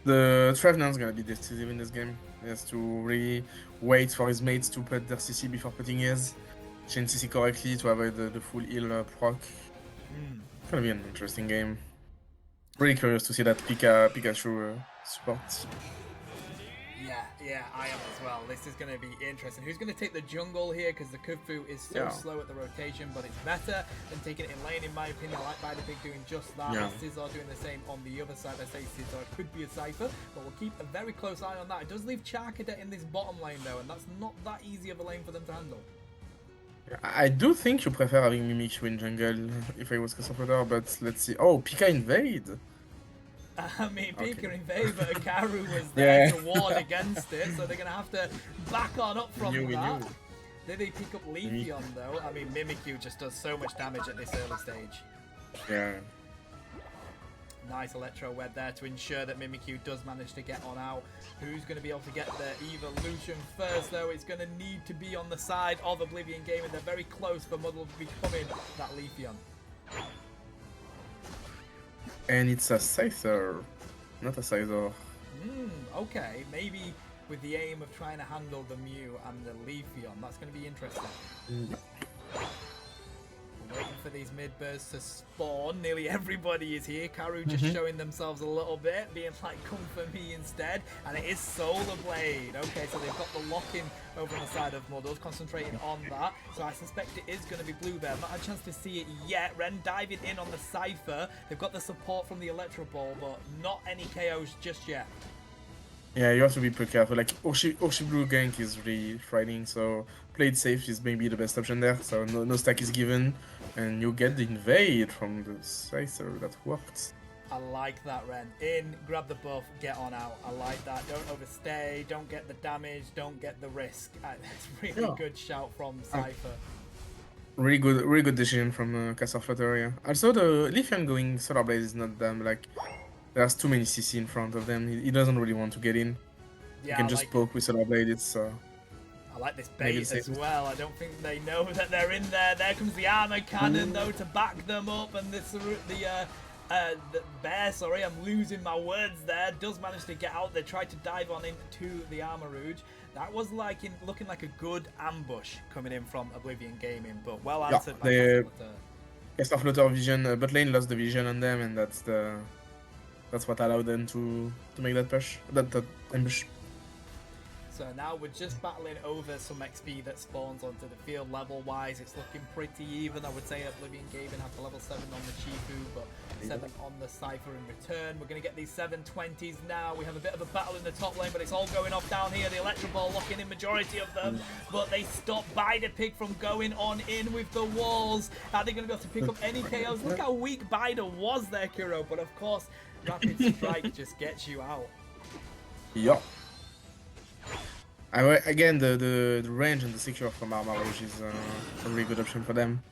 The Trevenant's gonna be decisive in this game. He has to really wait for his mates to put their CC before putting his. Chain CC correctly to avoid the full heal proc. It's gonna be an interesting game. Really curious to see that Pikachu support. Yeah, I am as well. This is going to be interesting. Who's going to take the jungle here? Because the Khufu is so slow at the rotation, but it's better than taking it in lane, in my opinion. I like Bidepig doing just that. Yeah. Scizor doing the same on the other side. I say Scizor could be a Cypher, but we'll keep a very close eye on that. It does leave Charcadet in this bottom lane, though, and that's not that easy of a lane for them to handle. I do think you prefer having Mimikyu in jungle if I was Castleflutter, but let's see. Oh, Pika invade! I mean, Pika invade, but Akaru was there Yeah. to ward against it, so they're going to have to back on up from We that. knew. Did they pick up Leafeon, though? I mean, Mimikyu just does so much damage at this early stage. Yeah. Nice Electro Web there to ensure that Mimikyu does manage to get on out. Who's going to be able to get the evolution first, though? It's going to need to be on the side of Oblivion Gaming. They're very close for Muddle becoming that Leafeon. And it's a Scyther, not a Scyther. Okay, maybe with the aim of trying to handle the Mew and the Leafeon. That's going to be interesting. We're waiting for these mid bursts to spawn. Nearly everybody is here. Karu just showing themselves a little bit, being like, come for me instead. And it is Solar Blade. Okay, so they've got the lock-in over on the side of Muddles, concentrating on that. So I suspect it is going to be blue there. Not had a chance to see it yet. Ren diving in on the Cypher. They've got the support from the Electro Ball, but not any KOs just yet. Yeah, you have to be pretty careful. Like, Oshi Blue gank is really frightening, so play it safe is maybe the best option there. So no stack is given, and you get the invade from the Scyther. That worked. I like that, Ren. In, grab the buff, get on out. I like that. Don't overstay, don't get the damage, don't get the risk. It's really good shout from Cypher. Really good decision from Castleflutter, yeah. Also, the Leafeon going Solar Blade is not them, like, there's too many CC in front of them. He doesn't really want to get in. Yeah, You can just poke with Solar Blade, it's... I like this bait as well. I don't think they know that they're in there. There comes the armor cannon, though, to back them up, and the bear, sorry, I'm losing my words there, does manage to get out. They tried to dive on into the Armarouge. That was looking like a good ambush coming in from Oblivion Gaming, but well answered by Castleflutter vision, bot lane lost the vision on them, and that's what allowed them to make that push, that ambush. So now we're just battling over some XP that spawns onto the field. Level-wise, it's looking pretty even. I would say Oblivion Gaming have the level 7 on the Chifu, but 7 on the Cypher in return. We're going to get these 720s now. We have a bit of a battle in the top lane, but it's all going off down here. The Electro Ball locking in majority of them, but they stop Bidepig from going on in with the walls. Are they going to be able to pick up any KOs? Look how weak Bida was there, Kuro, but of course, Rapid Strike just gets you out. Yeah. Again, the range and the secure from Armarouge is a really good option for them.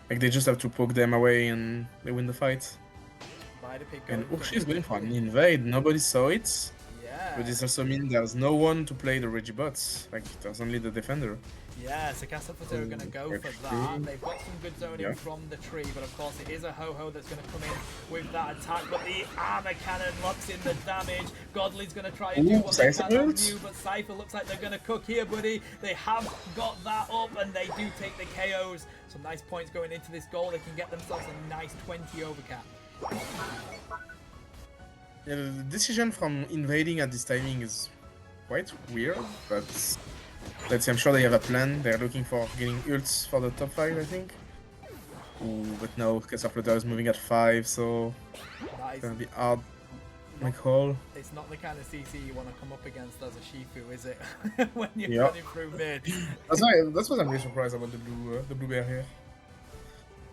Like, they just have to poke them away and they win the fight. And she's going for an invade. Nobody saw it. Yeah. But this also means there's no one to play the Regibots. Like, there's only the defender. Yeah, so Castleflutter are going to go for that. They've got some good zoning from the tree, but of course it is a Ho-Ho that's going to come in with that attack. But the armor cannon locks in the damage. Godly's going to try and do what they can on you, but Cypher looks like they're going to cook here, buddy. They have got that up, and they do take the KOs. Some nice points going into this goal. They can get themselves a nice 20 overcap. Yeah, the decision from invading at this timing is quite weird, but let's see, I'm sure they have a plan. They're looking for getting ults for the top 5, I think. Ooh, but no, Castleflutter is moving at 5, so it's gonna be hard. Call. It's not the kind of CC you want to come up against as a Shifu, is it? When you're running through mid. That's what I'm really surprised about the blue bear here.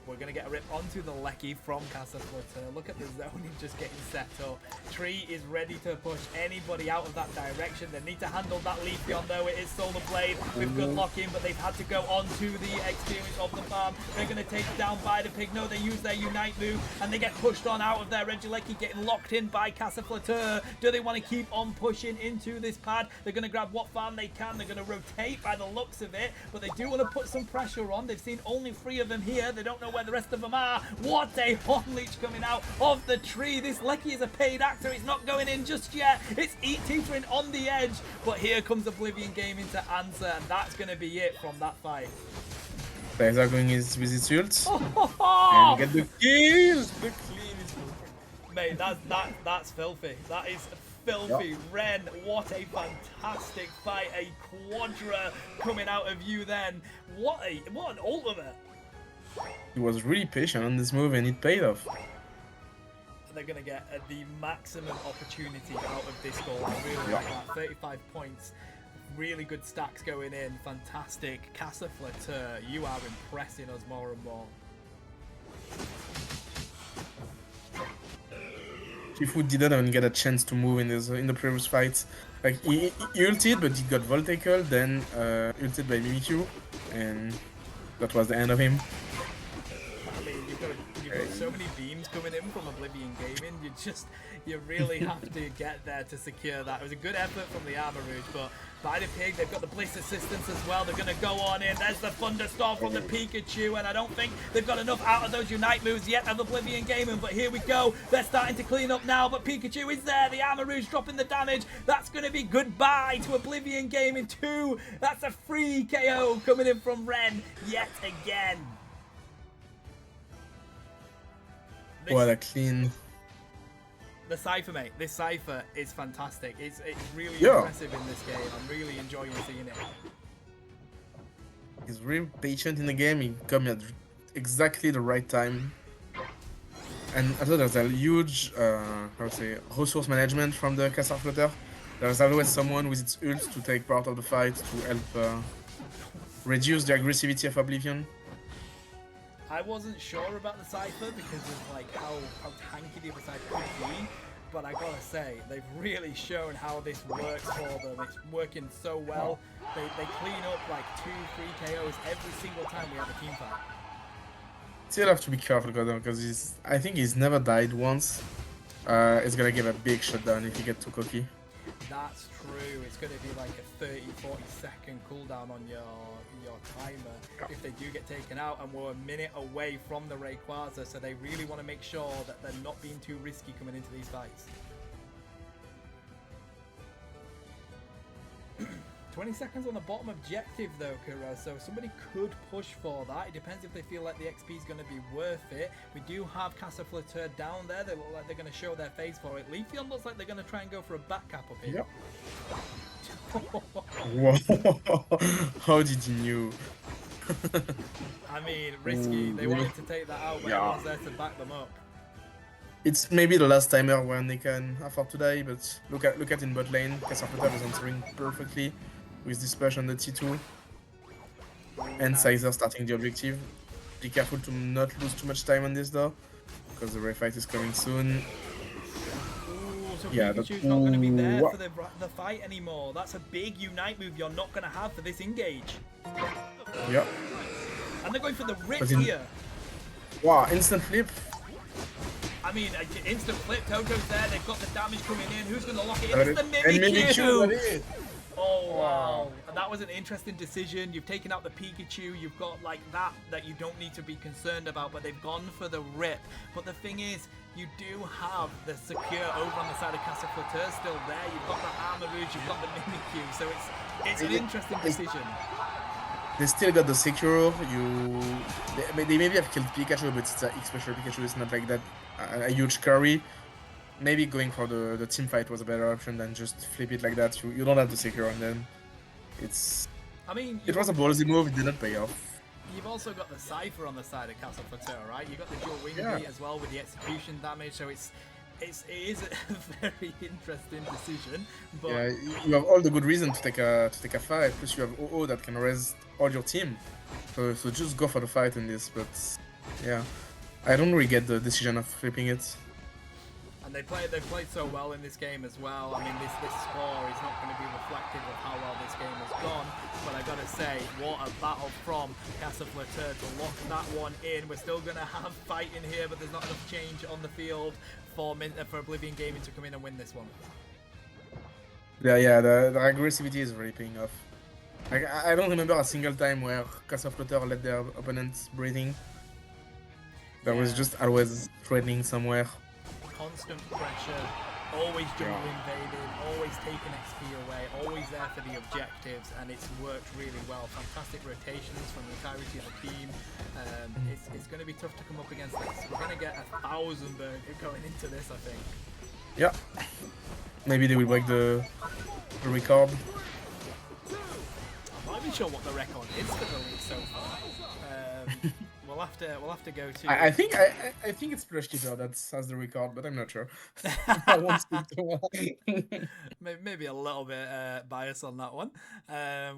We're going to get a rip onto the Lecky from Castleflutter. Look at the zoning just getting set up. Tree is ready to push anybody out of that direction. They need to handle that Leafeon though. It is Solar Blade with good lock-in, but they've had to go on to the experience of the farm. They're going to take down Bidepig. No, they use their Unite move, and they get pushed on out of there. Regieleki getting locked in by Castleflutter. Do they want to keep on pushing into this pad? They're going to grab what farm they can. They're going to rotate by the looks of it, but they do want to put some pressure on. They've seen only 3 of them here. They don't know where the rest of them are. What a Horn Leech coming out of the tree. This Lecky is a paid actor. It's not going in just yet. It's teetering on the edge. But here comes Oblivion Gaming to answer, and that's going to be it from that fight. Blazer going with his ult. And get the kill! The clean is perfect. Mate, that's filthy. That is filthy. Yep. Ren, what a fantastic fight. A quadra coming out of you then. What an ultimate. He was really patient on this move and it paid off. They're going to get the maximum opportunity out of this goal. I really like that. 35 points. Really good stacks going in. Fantastic. Casa Flatter, you are impressing us more and more. Shifu didn't even get a chance to move in the previous fights. Like he ulted, but he got Voltaical, then ulted by Mimikyu, and that was the end of him. I mean, you've got so many beams coming in from Oblivion Gaming. You really have to get there to secure that. It was a good effort from the Armor Rouge, but by the Pig, they've got the Bliss Assistance as well. They're going to go on in. There's the Thunderstorm from the Pikachu, and I don't think they've got enough out of those Unite moves yet of Oblivion Gaming, but here we go. They're starting to clean up now, but Pikachu is there. The Armor Rouge dropping the damage. That's going to be goodbye to Oblivion Gaming 2. That's a free KO coming in from Ren yet again. What a clean. The Cypher, mate. This Cypher is fantastic. It's really impressive in this game. I'm really enjoying seeing it. He's really patient in the game. He come at exactly the right time. And I thought there's a huge, resource management from the Casa Flatter. There's always someone with its ult to take part of the fight to help reduce the aggressivity of Oblivion. I wasn't sure about the Cypher because of like how tanky the other side could be, but I gotta say, they've really shown how this works for them. It's working so well. They clean up like 2-3 KOs every single time we have a team fight. Still have to be careful because I think he's never died once. It's gonna give a big shutdown if you get too cocky. That's true. It's going to be like a 30-40 second cooldown on your timer if they do get taken out, and we're a minute away from the Rayquaza, so they really want to make sure that they're not being too risky coming into these fights. 20 seconds on the bottom objective though, Kuro, so somebody could push for that. It depends if they feel like the XP is going to be worth it. We do have Casa Flatter down there. They look like they're going to show their face for it. Leafeon looks like they're going to try and go for a back cap up here. Yep. Whoa. How did you know? I mean, risky. They wanted to take that out, but everyone's there to back them up. It's maybe the last timer when they can afford to die, but look at in bot lane. Casa Flatter is answering perfectly with this push on the T2. And Sizer starting the objective. Be careful to not lose too much time on this though, because the Ray fight is coming soon. Ooh, so Pikachu's not going to be there for the fight anymore. That's a big Unite move you're not going to have for this engage. Yep. And they're going for the rip here. Wow, instant flip. I mean, instant flip. Toto's there. They've got the damage coming in. Who's going to lock it in? It's the Mimikyu. Oh, wow. And that was an interesting decision. You've taken out the Pikachu. You've got like that you don't need to be concerned about, but they've gone for the rip. But the thing is, you do have the secure over on the side of Casa Flatter still there. You've got the Armor Rouge, you've got the Mimikyu. So it's an interesting decision. They still got the secure. They maybe have killed Pikachu, but it's a special Pikachu. It's not like that a huge carry. Maybe going for the team fight was a better option than just flip it like that. You don't have the secure, and then it was a ballsy move. It didn't pay off. You've also got the Cypher on the side of Casa Flatter, right? You've got the dual wing beat as well with the execution damage, so it is a very interesting decision. But yeah, you have all the good reason to take a fight. Plus you have OO that can res all your team. So just go for the fight in this. But yeah, I don't really get the decision of flipping it. And they played so well in this game as well. I mean, this score is not going to be reflective of how well this game has gone. But I gotta say, what a battle from Casa Flatter to lock that one in. We're still going to have fight in here, but there's not enough change on the field for Oblivion Gaming to come in and win this one. Yeah, the aggressivity is really paying off. I don't remember a single time where Casa Flatter let their opponents breathing. That was Yeah. just always threatening somewhere. Constant pressure, always jungle invaded, always taking XP away, always there for the objectives, and it's worked really well. Fantastic rotations from the entirety of the team. It's going to be tough to come up against this. We're going to get 1,000 burger going into this, I think. Yeah. Maybe they will break the record. I'm not even sure what the record is for the league so far. We'll have to go to. I think it's Plush Keeper that has the record, but I'm not sure. I won't speak to Maybe a little bit bias on that one.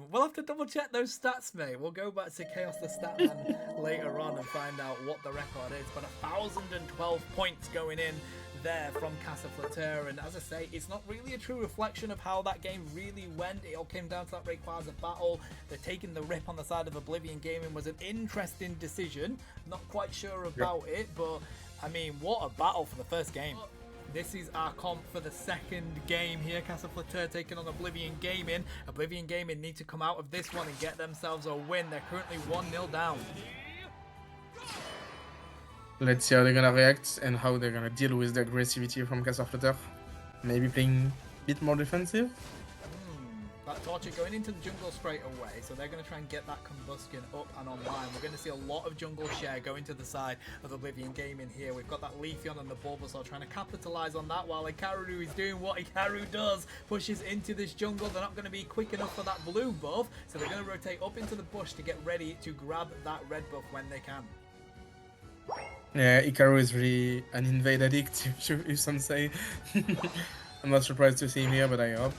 We'll have to double check those stats, mate. We'll go back to Chaos the Statman later on and find out what the record is. But 1,012 points going in there from Casa Flatter, and as I say, it's not really a true reflection of how that game really went. It all came down to that Rayquaza battle. They're taking the rip on the side of Oblivion Gaming was an interesting decision. Not quite sure about it, but I mean, what a battle for the first game. This is our comp for the second game here. Casa Flatter taking on Oblivion Gaming. Oblivion Gaming need to come out of this one and get themselves a win. They're currently 1-0 down. Let's see how they're gonna react and how they're gonna deal with the aggressivity from Casa Flatter. Maybe playing a bit more defensive. That Torchic going into the jungle straight away, so they're going to try and get that Combustion up and online. We're going to see a lot of jungle share going to the side of Oblivion Gaming here. We've got that Leafeon and the Bulbasaur trying to capitalize on that, while Ikaru is doing what Ikaru does, pushes into this jungle. They're not going to be quick enough for that blue buff, so they're going to rotate up into the bush to get ready to grab that red buff when they can. Yeah, Ikaru is really an invade addict, if some say. I'm not surprised to see him here, but I hope.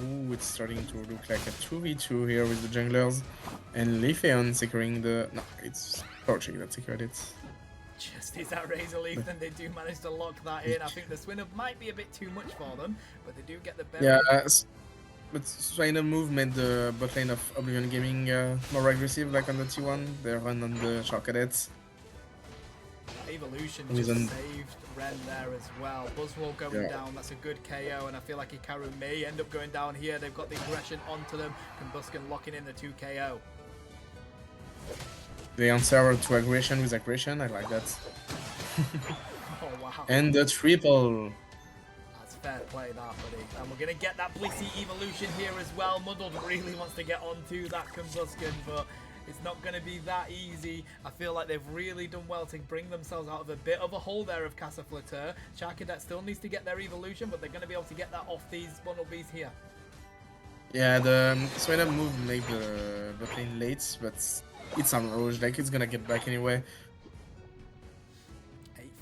Ooh, it's starting to look like a 2v2 here with the junglers. And Leafeon securing the... No, it's Torchic that secured it. Just is that Razor Leaf, then they do manage to lock that in. I think the Swinub might be a bit too much for them, but they do get the berry. Yeah, but Swinub move made the bot lane of Oblivion Gaming more aggressive, like on the T1. They run on the Shark Cadets. Evolution just saved Ren there as well. Buzzwole going down, that's a good KO, and I feel like Ikaru may end up going down here. They've got the aggression onto them. Combustion locking in the 2 KO. They answer to aggression with aggression, I like that. Oh wow. And the triple. That's fair play that, buddy. And we're going to get that Blissey Evolution here as well. Muddled really wants to get onto that Combustion, but it's not going to be that easy. I feel like they've really done well to bring themselves out of a bit of a hole there of Casa Flatter. Charcadet still needs to get their evolution, but they're going to be able to get that off these bumblebees here. Yeah, the Swinub move made the bot lane late, but it's on Rouge, like it's gonna get back anyway.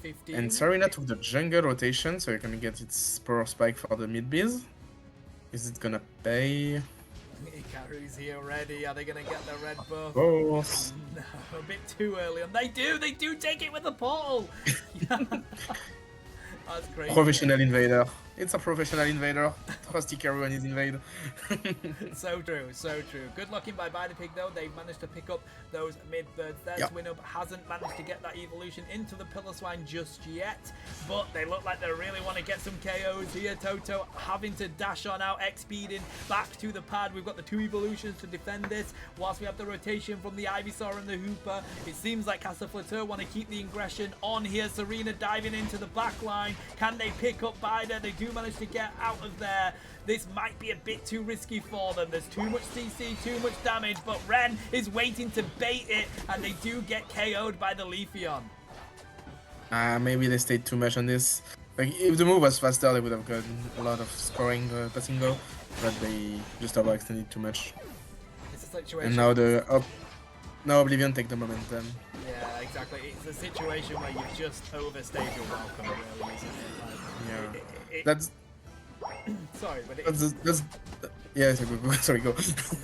8:15. And Sarina took the jungle rotation, so you can get its power spike for the mid biz. Is it gonna pay? Ikaru's here already. Are they going to get the red buff? Oh, No, a bit too early. And they do take it with the portal. That's crazy. professional invader. It's a professional invader. Trust Ikaru and his invade. So true, so true. Good looking by Bidepig though. They've managed to pick up those mid-birds there. Yep. Swinub hasn't managed to get that evolution into the Piloswine just yet, but they look like they really want to get some KOs here. Toto having to dash on out, X-speeding back to the pad. We've got the 2 evolutions to defend this, whilst we have the rotation from the Ivysaur and the Hooper. It seems like Casa Flatter want to keep the aggression on here. Serena diving into the back line. Can they pick up Bida? They do manage to get out of there. This might be a bit too risky for them. There's too much CC, too much damage, but Ren is waiting to bait it, and they do get KO'd by the Leafeon. Maybe they stayed too much on this. Like, if the move was faster, they would have gotten a lot of scoring passing go, but they just overextended too much. It's a situation. And now Oblivion take the momentum. Yeah, exactly. It's a situation where you've just overstayed your welcome, really, isn't it? Like, Yeah. That's sorry, but yeah, sorry, go.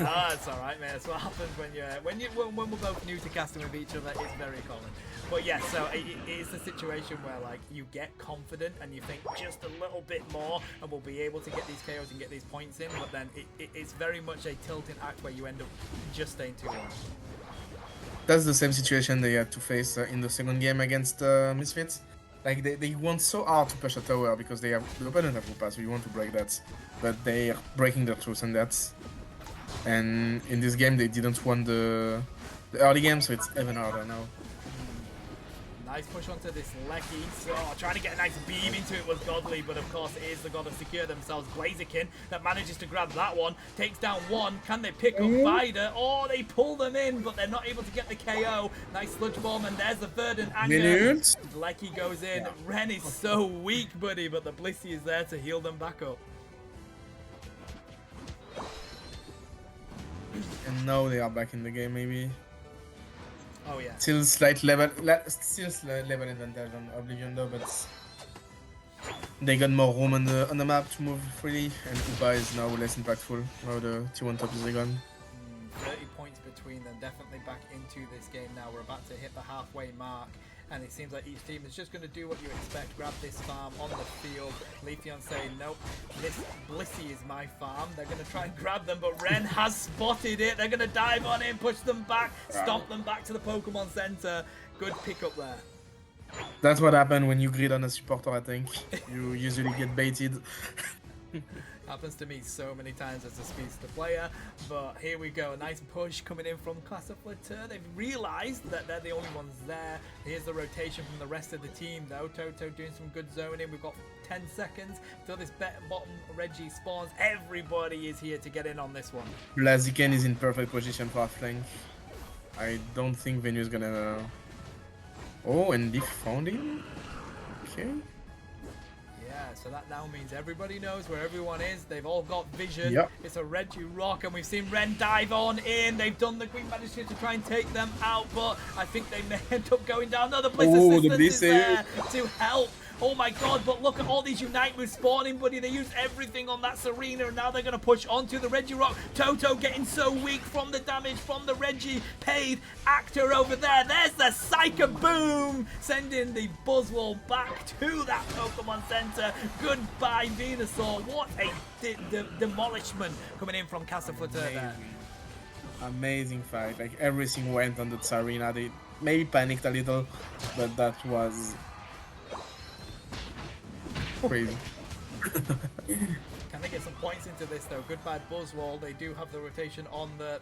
Ah, it's all right, man. That's what happens when we're both new to casting with each other. It's very common. But yeah, so it's a situation where like you get confident and you think just a little bit more, and we'll be able to get these KOs and get these points in. But then it's very much a tilting act where you end up just staying too long. That's the same situation they had to face in the second game against Misfits. Like, they want so hard to push a tower because they have the opponent have full pass, so you want to break that. But they are breaking their truth on that. And in this game, they didn't want the early game, so it's even harder now. Nice push onto this Lecky. So trying to get a nice beam into it was Godly, but of course it is the God of Secure themselves. Blaziken that manages to grab that one. Takes down one. Can they pick up Vida? Oh, they pull them in, but they're not able to get the KO. Nice sludge bomb, and there's the third and anger. Lecky goes in. Yeah. Ren is so weak, buddy, but the Blissey is there to heal them back up. And now they are back in the game, maybe. Oh yeah. Still slight level advantage on Oblivion though, but they got more room on the map to move freely, and Upa is now less impactful. Now the T1 top is gone. 30 points between them, definitely back into this game now. We're about to hit the halfway mark, and it seems like each team is just going to do what you expect. Grab this farm on the field. Leafeon saying, nope, this Blissey is my farm. They're going to try and grab them, but Ren has spotted it. They're going to dive on in, push them back, stomp them back to the Pokemon Center. Good pickup there. That's what happened when you grid on a supporter, I think. You usually get baited. Happens to me so many times as a speedster player, but here we go. A nice push coming in from Class of Fleur. They've realized that they're the only ones there. Here's the rotation from the rest of the team though. Toto doing some good zoning. We've got 10 seconds till this bottom Reggie spawns. Everybody is here to get in on this one. Blaziken is in perfect position for a flank. I don't think Venu's gonna... Oh, and they found him? Okay. So that now means everybody knows where everyone is. They've all got vision. Yep. It's a Regirock, and we've seen Ren dive on in. They've done the Green Bandage here to try and take them out, but I think they may end up going down. No, the Bliss Assistance is there to help. Oh my god, but look at all these Unite moves spawning, buddy. They used everything on that Serena, and now they're going to push onto the Regirock. Toto getting so weak from the damage from the Reggie. Paid actor over there. There's the Psycho Boom, sending the Buzzwole back to that Pokemon Center. Goodbye, Venusaur. What a demolishment coming in from Castlefleur there. Amazing fight. Like, everything went on the Tsarina. They maybe panicked a little, but that was... crazy. Can they get some points into this though? Goodbye Buzzwole. They do have the rotation on the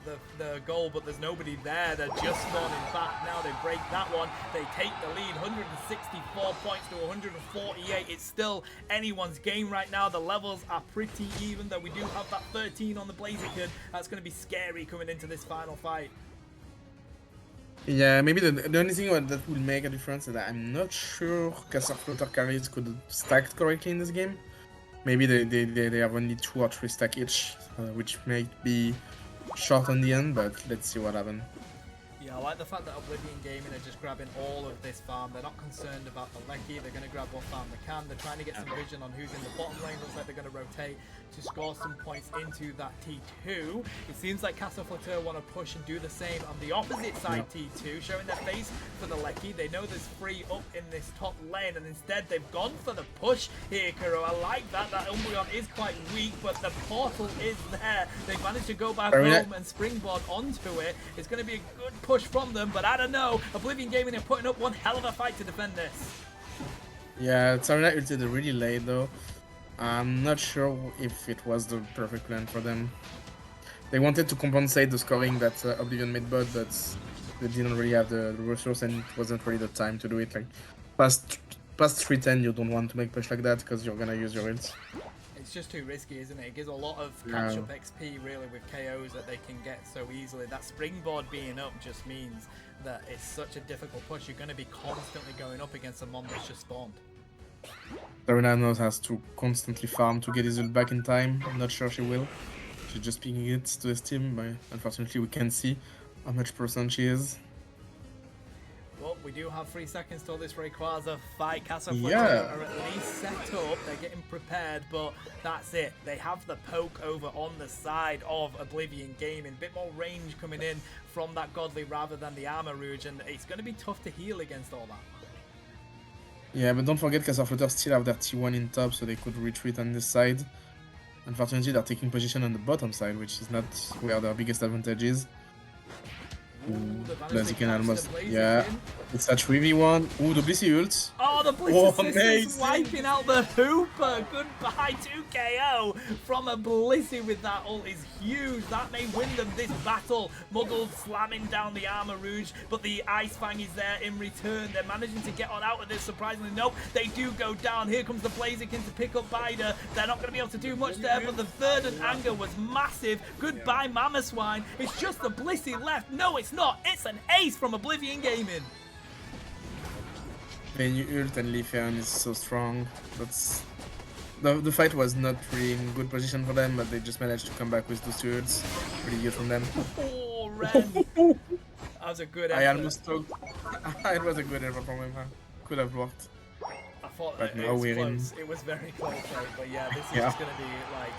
goal, but there's nobody there. They're just spawning back now. They break that one. They take the lead, 164 points to 148. It's still anyone's game right now. The levels are pretty even, though we do have that 13 on the Blaziken. That's going to be scary coming into this final fight. Yeah, maybe the only thing that will make a difference is that I'm not sure Castlefleur carries could stack correctly in this game. Maybe they have only 2 or 3 stack each, which may be short on the end, but let's see what happens. Yeah, I like the fact that Oblivion Gaming are just grabbing all of this farm. They're not concerned about the Lecky. They're going to grab what farm they can. They're trying to get some vision on who's in the bottom lane. Looks like they're going to rotate to score some points into that T2. It seems like Castlefleur want to push and do the same on the opposite side T2, showing their face for the Lecky. They know there's free up in this top lane, and instead they've gone for the push here, Kuro. I like that. That Umbreon is quite weak, but the portal is there. They've managed to go back home and springboard onto it. It's going to be a good push from them, but I don't know. Oblivion Gaming are putting up one hell of a fight to defend this. Yeah, Tsarina ulted really late though. I'm not sure if it was the perfect plan for them. They wanted to compensate the scoring that Oblivion made but they didn't really have the resource, and it wasn't really the time to do it. Like past 310 you don't want to make push like that because you're gonna use your ults. It's just too risky, isn't it? It gives a lot of catch-up XP, really, with KOs that they can get so easily. That springboard being up just means that it's such a difficult push. You're going to be constantly going up against a mon that's just spawned. Tsarina knows has to constantly farm to get his ult back in time. I'm not sure she will. She's just picking it to his team, but unfortunately we can't see how much % she is. Well, we do have 3 seconds till this Rayquaza fight. Castlefleur are at least set up. They're getting prepared, but that's it. They have the poke over on the side of Oblivion Gaming. Bit more range coming in from that Godly rather than the Armarouge, and it's going to be tough to heal against all that. Yeah, but don't forget Castlefleur still have their T1 in top, so they could retreat on this side. Unfortunately, they're taking position on the bottom side, which is not where their biggest advantage is. Blaziken almost, yeah, it's a 3v1. Ooh, the Blissey ult. Oh, Oh, the Bliss Oh, Assistance amazing. wiping out the Hooper. Goodbye to KO from a Blissey with that ult is huge. That may win them this battle. Muddled slamming down the Armor Rouge, but the Ice Fang is there in return. They're managing to get on out of this, surprisingly. Nope, they do go down. Here comes the Blaziken to pick up Bida. They're not going to be able to do much there, but the Verdant Anger was massive. Goodbye, Mamoswine. It's just the Blissey left. No, it's not. It's an ace from Oblivion Gaming. Venue ult and Leafeon is so strong. That's the fight was not really in good position for them, but they just managed to come back with those 2 ults. Pretty good from them. Oh, Ren. That was a good effort. I almost took. It was a good effort from him. Huh? Could have worked. I thought But that now it was we're close. in. It was very close, right? But yeah, this is Yeah. just going to be like,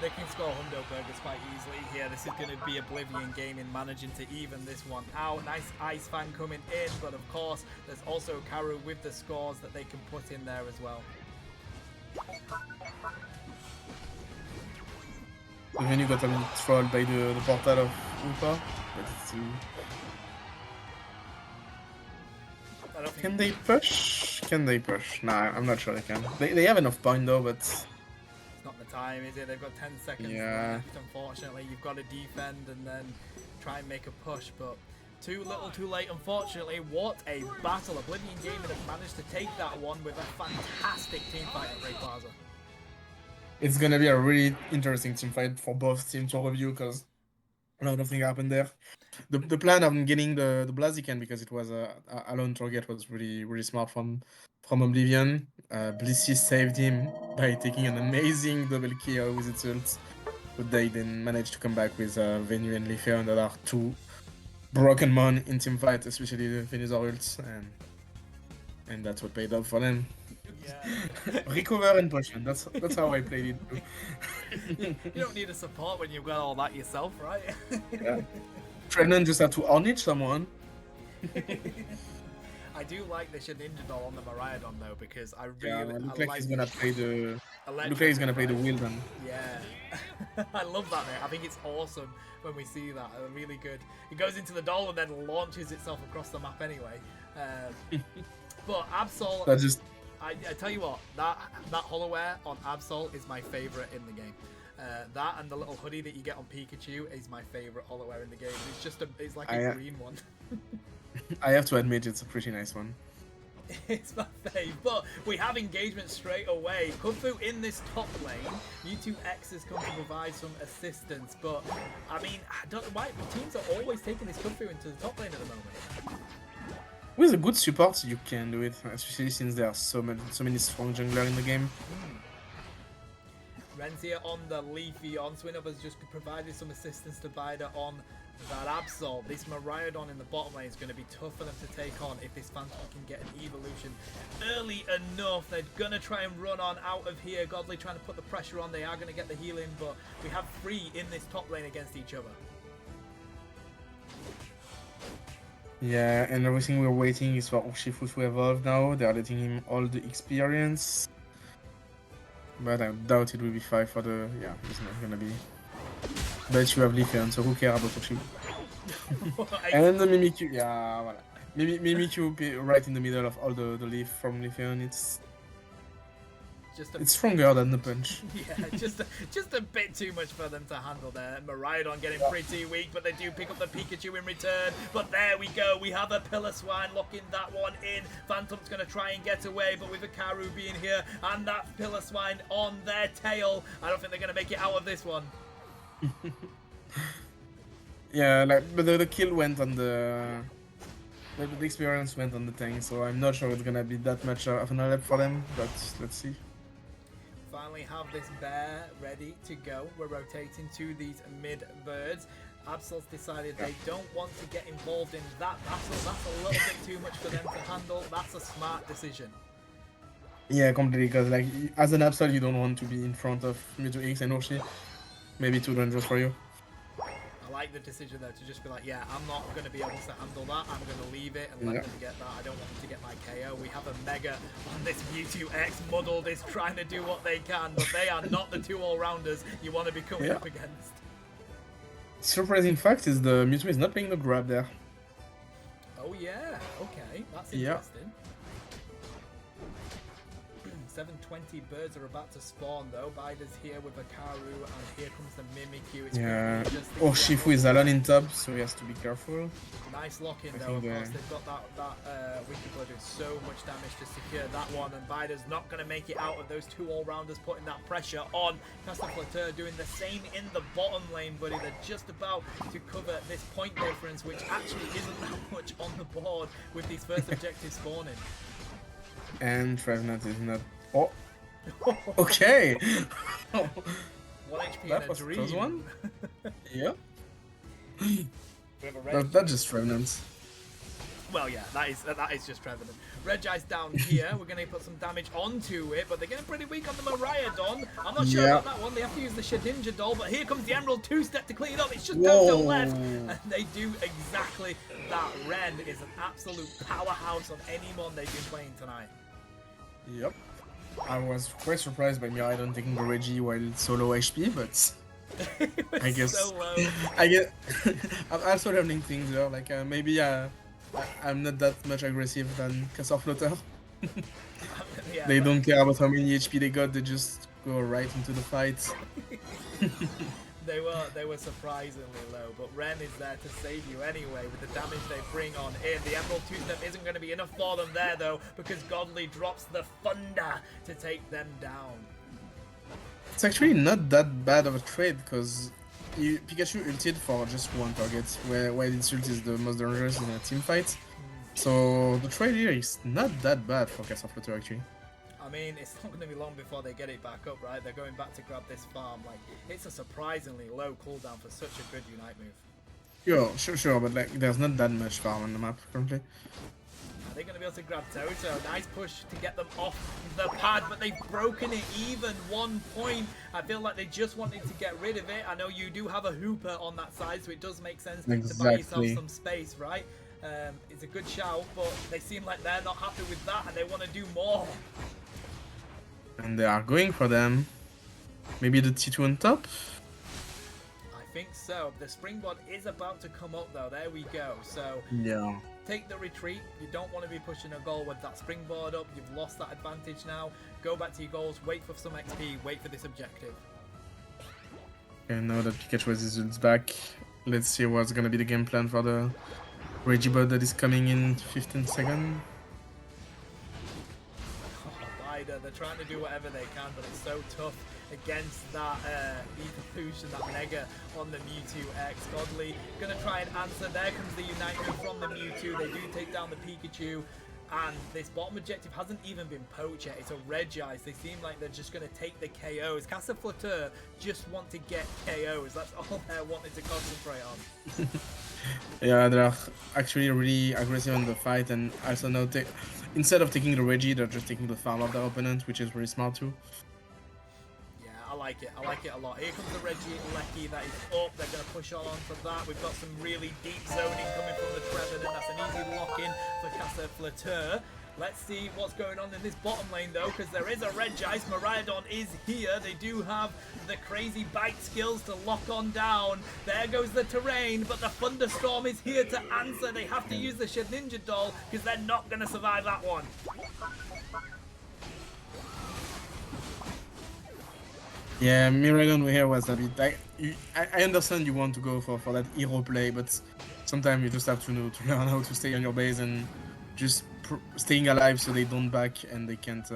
they can score Hundo Burgers quite easily here. This is going to be Oblivion Gaming managing to even this one out. Nice Ice Fan coming in, but of course, there's also Karu with the scores that they can put in there as well. Then you got a little trolled by the portal of Upa, but it's still... I don't think Can they push? Can they push? Nah, I'm not sure they can. They have enough point though, but it's not the time, is it? They've got 10 seconds Yeah. left, unfortunately. You've got to defend and then try and make a push, but too little too late, unfortunately. What a battle. Oblivion Gaming have managed to take that one with a fantastic team fight at Rayquaza. it's gonna be a really interesting team fight for both teams to review because a lot of things happened there. The plan of getting the Blaziken because it was a alone target was really smart from Oblivion. Blissey saved him by taking an amazing double kill with its ult, but they then managed to come back with Venue and Leafeon that are 2 broken mon in team fight, especially the Venusaur ults, and that's what paid off for them. Yeah. Recover and potion. That's how I played it too. You don't need a support when you've got all that yourself, right? Yeah. Trenan just had to Ornage someone. I do like the Ninja Doll on the Miraidon though, because I Yeah, really look I like he's gonna play the. Electric Look like he's gonna play the right? Wilden. Yeah, I love that. Mate. I think it's awesome when we see that. Really good. It goes into the doll and then launches itself across the map anyway. But Absol, That just. I tell you what, that Hollowear on Absol is my favorite in the game. That and the little hoodie that you get on Pikachu is my favorite Hollowear in the game. It's just it's like a green one. I have to admit, it's a pretty nice one. It's my fave, but we have engagement straight away. Kung-Fu in this top lane. Mewtwo X has come to provide some assistance, but I mean, I don't know why teams are always taking this Kung-Fu into the top lane at the moment. With a good support, you can do it, especially since there are so many strong jungler in the game. Renzia on the Leafeon. Swinub has just provided some assistance to Bida on that Absol. This Miraidon in the bottom lane is going to be tough for them to take on if this Phantom can get an evolution early enough. They're going to try and run on out of here. Godly trying to put the pressure on. They are going to get the healing, but we have 3 in this top lane against each other. Yeah, and everything we're waiting is for Urshifu to evolve now. They are letting him all the experience. But I doubt it will be 5 for the... Yeah, it's not gonna be... But you have Leafeon, so who cares about Urshifu? And then the Mimikyu... Yeah, voilà. Mimikyu be right in the middle of all the leaf from Leafeon. It's stronger than the punch. Yeah, just a bit too much for them to handle there. Miraidon getting pretty weak, but they do pick up the Pikachu in return. But there we go. We have a Piloswine locking that one in. Phantom's going to try and get away, but with a Karu being here and that Piloswine on their tail, I don't think they're going to make it out of this one. Yeah, but the kill went on the experience went on the tank, so I'm not sure it's gonna be that much of an up for them, but let's see. Finally have this bear ready to go. We're rotating to these mid birds. Absol's decided they don't want to get involved in that battle. That's a little bit too much for them to handle. That's a smart decision. Yeah, completely, because like as an Absol you don't want to be in front of Mewtwo X and Urshi. Maybe too dangerous for you. I like the decision though to just be like, yeah, I'm not going to be able to handle that. I'm going to leave it and let them get that. I don't want them to get my KO. We have a Mega on this Mewtwo X. Muddled is trying to do what they can, but they are not the 2 all-rounders you want to be coming up against. Surprising fact is the Mewtwo is not playing the grab there. Oh yeah, okay, that's interesting. 720 birds are about to spawn though. Bider's here with a Karu, and here comes the Mimikyu. It's Yeah. really just the Oh, Shifu is alone in top, so he has to be careful. nice lock in I though. Of think course, they've got that Wicked Blow doing so much damage to secure that one, and Bider's not going to make it out of those two all-rounders, putting that pressure on. Castleflateur doing the same in the bottom lane, buddy. They're just about to cover this point difference, which actually isn't that much on the board with these first objectives spawning. And Trevenant is not. Oh, okay. 1 HP That and a was a dream. close one. Yeah. With a red That's just Trevenant. Well, yeah, that is just Trevenant. Regice down here. We're going to put some damage onto it, but they're getting pretty weak on the Miraidon. I'm not sure about that one. They have to use the Shedinja doll, but here comes the Emerald two-step to clean it up. It's just Toto left, and they do exactly that. Ren is an absolute powerhouse on any mon they've been playing tonight. Yep. I was quite surprised by Miraidon taking the Reggie while solo HP, but I guess so low. I get. I'm also learning things there. Like maybe I'm not that much aggressive than Castleflateur. Yeah, They don't care about how many HP they got. They just go right into the fight. They were surprisingly low, but Ren is there to save you anyway with the damage they bring on in. The Emerald two-step isn't going to be enough for them there though, because Godly drops the Thunder to take them down. It's actually not that bad of a trade because Pikachu ulted for just one target, while its ult is the most dangerous in a team fight. So the trade here is not that bad for Castleflateur actually. I mean, it's not going to be long before they get it back up, right? They're going back to grab this farm. Like, it's a surprisingly low cooldown for such a good Unite move. Sure, but like there's not that much farm on the map currently. Are they going to be able to grab Toto? Nice push to get them off the pad, but they've broken it even 1 point. I feel like they just wanted to get rid of it. I know you do have a Hooper on that side, so it does make sense to buy yourself some space, right? It's a good shout, but they seem like they're not happy with that and they want to do more. And they are going for them. Maybe the T2 on top? I think so. The springboard is about to come up though. There we go. So Yeah. take the retreat. You don't want to be pushing a goal with that springboard up. You've lost that advantage now. Go back to your goals. Wait for some XP. Wait for this objective. And now that Pikachu has his ults back, let's see what's gonna be the game plan for the Regibot that is coming in 15 seconds. They're trying to do whatever they can, but it's so tough against that evolution, that Mega on the Mewtwo X. Godly gonna try and answer. There comes the Unite move from the Mewtwo. They do take down the Pikachu, and this bottom objective hasn't even been poached yet. It's a Regice. They seem like they're just gonna take the KOs. Castleflateur just want to get KOs. That's all they're wanting to concentrate on. Yeah, they're actually really aggressive on the fight, and also now instead of taking the Reggie, they're just taking the farm of their opponent, which is really smart too. Yeah, I like it. I like it a lot. Here comes the Reggie Lecky that is up. They're going to push on for that. We've got some really deep zoning coming from the Trevenant. That's an easy lock-in for Castleflateur. Let's see what's going on in this bottom lane though, because there is a Regice. Miraidon is here. They do have the crazy bite skills to lock on down. There goes the terrain, but the Thunderstorm is here to answer. They have to use the Shedinja doll because they're not going to survive that one. Yeah, Miraidon here was a bit like I understand you want to go for that hero play, but sometimes you just have to know to learn how to stay on your base and just staying alive so they don't back and they can't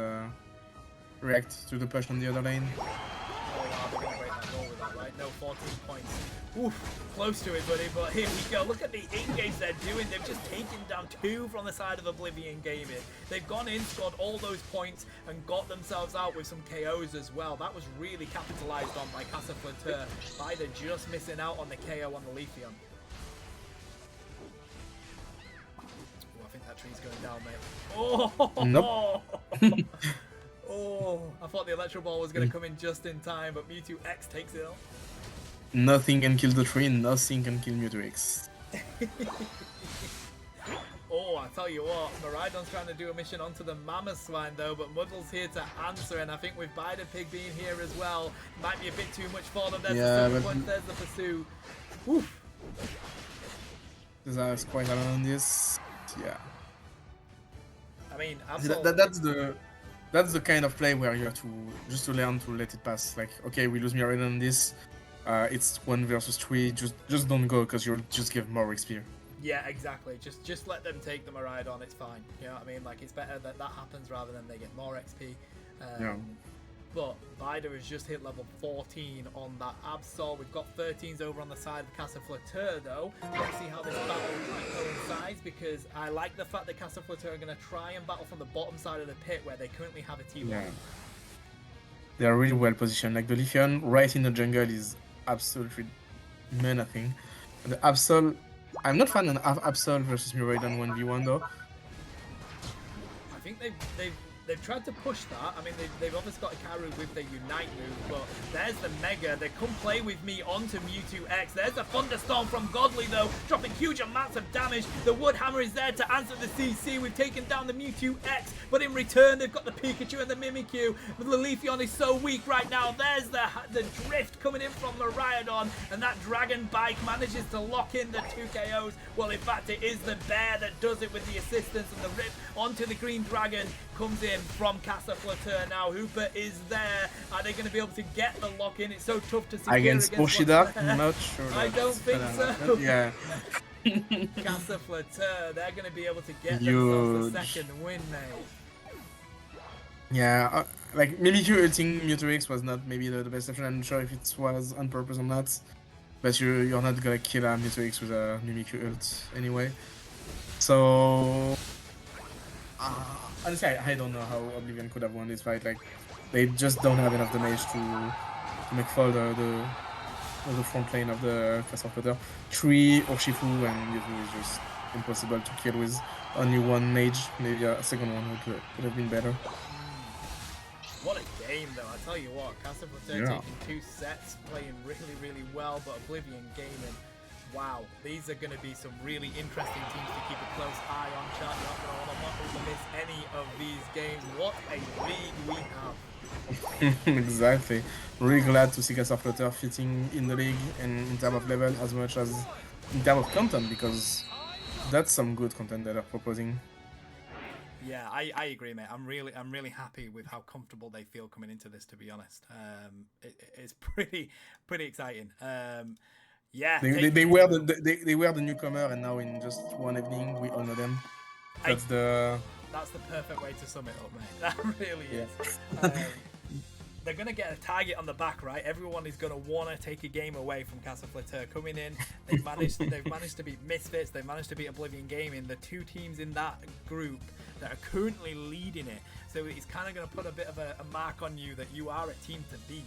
react to the push on the other lane. Oh wow, they're going to break that goal with that, right? No, 14 points. Oof, close to it, buddy, but here we go. Look at the in-games they're doing. They've just taken down 2 from the side of Oblivion Gaming. They've gone in, scored all those points, and got themselves out with some KOs as well. That was really capitalized on by Castleflateur. Bider just missing out on the KO on the Leafeon. Oh, I think that tree's going down, mate. Oh! Nope. Oh, I thought the Electro Ball was going to come in just in time, but Mewtwo X takes it off. Nothing can kill the tree, nothing can kill Mewtwo X. Oh, I tell you what, Miraidon's trying to do a mission onto the Mamoswine though, but Muddle's here to answer, and I think with Bider Pig being here as well, might be a bit too much for them. There's the sequence, there's the pursuit. Oof. There's quite a lot on this. Yeah. I mean, That's the that's the kind of play where you have to just to learn to let it pass. Like, okay, we lose Miraidon on this. It's 1 versus 3. Just don't go because you'll just give more XP. Yeah, exactly. Just let them take the Miraidon. It's fine. You know what I mean? Like, it's better that that happens rather than they get more XP. Yeah. But Vida has just hit level 14 on that Absol. We've got 13s over on the side of Casa Flatteur, though. Let's see how this battle coincides, because I like the fact that Casa Flatteur are going to try and battle from the bottom side of the pit, where they currently have a T1. Yeah. They are really well positioned. Like, the Leafeon right in the jungle is absolutely menacing. And the Absol, I'm not fan of Absol versus Miraidon 1v1 though. I think they've tried to push that. I mean, they've obviously got Ikaru with their Unite move, but there's the Mega. They come play with me onto Mewtwo X. There's a Thunderstorm from Godly, though, dropping huge amounts of damage. The Wood Hammer is there to answer the CC. We've taken down the Mewtwo X, but in return, they've got the Pikachu and the Mimikyu. But the Leafeon is so weak right now. There's the Drift coming in from Miraidon, and that Dragon Bike manages to lock in the 2 KOs. Well, in fact, it is the Bear that does it with the assistance, and the Rip onto the Green Dragon comes in from Casa Flatteur. Now Hooper is there. Are they going to be able to get the lock in? It's so tough to secure Against Bushida? I'm not sure. I don't think so. Yeah. Casa Flatteur, they're going to be able to get themselves a second win, mate. Yeah, like Mimikyu ulting Mewtwo X was not maybe the best option. I'm not sure if it was on purpose or not. But you're not gonna kill a Mewtwo X with a Mimikyu ult anyway. So honestly, I don't know how Oblivion could have won this fight. Like, they just don't have enough damage to make fall the front lane of the Casa Flatteur. Tree or Shifu and Yuzu is just impossible to kill with only one mage. Maybe a second one would have been better. What a game, though. I tell you what, Casa Flatteur taking 2 sets, playing really, really well, but Oblivion gaming. Wow, these are going to be some really interesting teams to keep a close eye on. Chat, you're not going to want to miss any of these games. What a league we have. Exactly. Really glad to see Casa Flatteur fitting in the league and in terms of level as much as in terms of content, because that's some good content that they're proposing. Yeah, I agree, mate. I'm really happy with how comfortable they feel coming into this, to be honest. It's pretty exciting. Yeah, they were the newcomer, and now in just one evening we all know them. That's the perfect way to sum it up, mate. That really is. They're gonna get a target on the back, right? Everyone is gonna wanna take a game away from Casa Flatteur. Coming in, they've managed to beat Misfits. They've managed to beat Oblivion Gaming. The 2 teams in that group that are currently leading it. So it's kind of gonna put a bit of a mark on you that you are a team to beat.